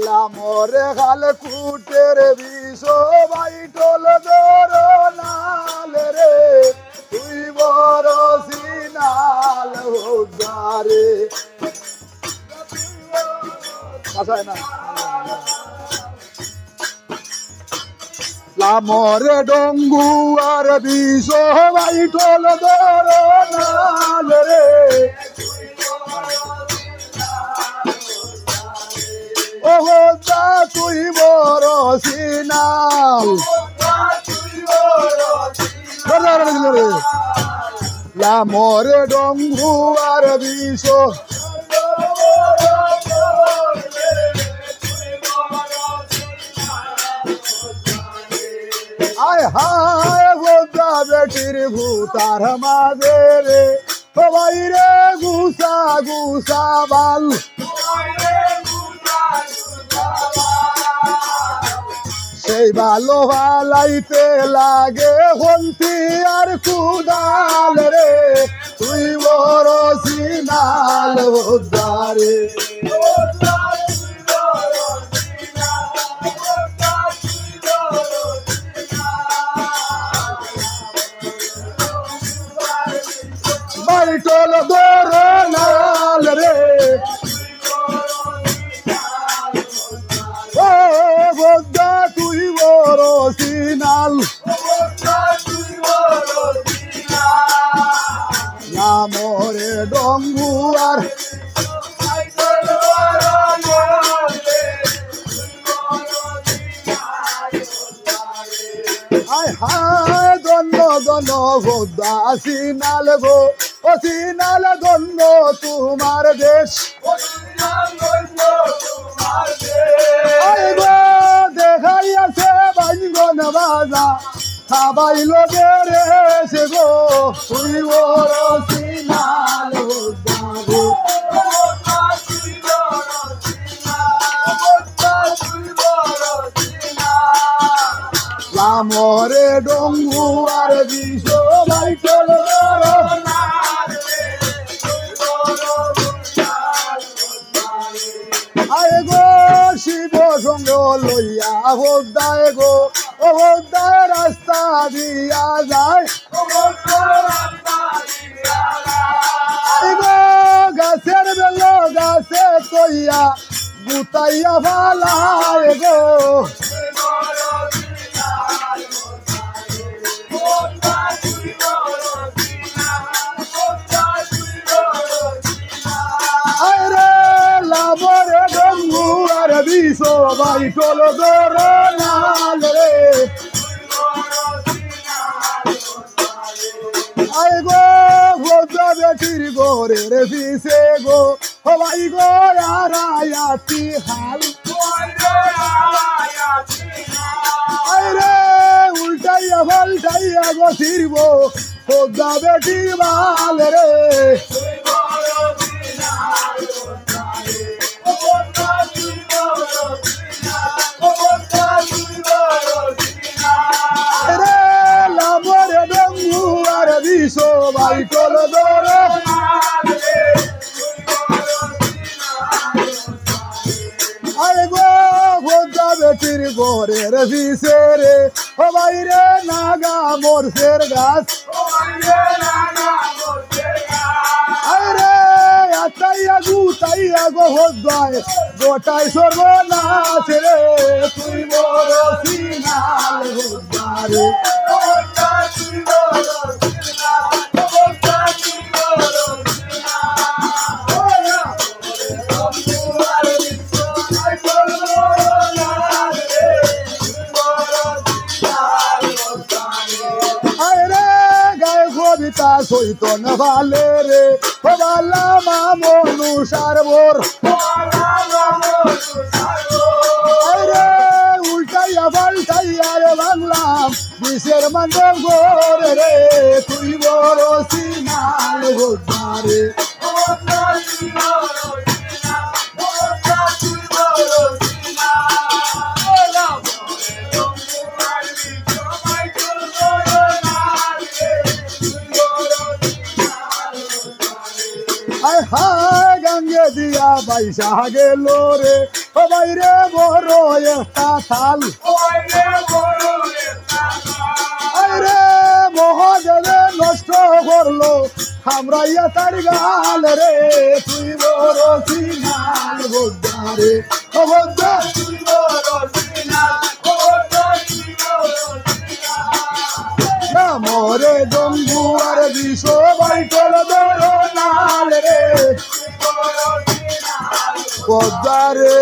লামরে খাল কুটের বিষ বাইটল দর নাল রে তুই বড় সিনাল হোদারে আসায় না লামরে ডঙ্গু আর বিষ বাইটল দর নাল রে ও হোদা তুই বড় সিনাল লামরে ডঙ্গু আর বিষ আয় হায় হোদা বেটির ভূতার মাঝে রে সবাই রে গুসা গুসা বাল সেই ভালো ভালাইতে লাগে হন্তি আর কুদাল রে তুই বড় সিনাল হোদারে বাইটল দর নাল রে ও হোদা তুই বড় সিনাল লামরে ডঙ্গু আর আয় হায় দন্ড দন্ড হোদা সিনাল গো ও সিনাল দন্ড তোমার দেশ আয় গো দেখাইয়াছে বাইগন বাজা খাবাইল বেড়ে সে গো তুই বড় সিনাল হোদা গো লামরে ডঙ্গু আর বিষ বাইটল দর আয় গো শিব সঙ্গ লইয়া হোদায় গো ও হোদায় রাস্তা দিয়া যায় আয় গো গাছের বেল গাছে কইয়া গুতাইয়া ভালায় গো বিষ বাইটল দর নাল রে আয় গো হোদা বেটির গোরের বিষে গো হবাই গো আরায়াতি হাল আয় রে উল্টাইয়া পাল্টাইয়া গো ফিরব হোদা বেটির বাল রে বিষ বাইটল দর আরে গো হোদা বেটির ঘরের বিষে রে ও বাইরে নাগা মোরসের গাছ আরে আতাইয়া গুতাইয়া গো হোদায় গোটাই সর্বনাশ রে তুই বড় সিনাল হোদারে কবিতা সৈতন ভালে রে বালা মনুষার বোর রে উল্টাইয়া পাল্টাইয়া রে বাংলাম বিষের মান গোরে রে তুই বড় সিনাল হোদারে হায় হায় গঙ্গে দিয়া বাইসা গেল রে ও বাইরে বড় একটা থাল আরে মহাদেবে নষ্ট করলো খামরাইয়া তার গাল রে তুই বড় সিনাল বোদ্দারে ও বোদ্দা মরে জম্বু আর বিষ বাইটল বড় নাল রে বোদ্দারে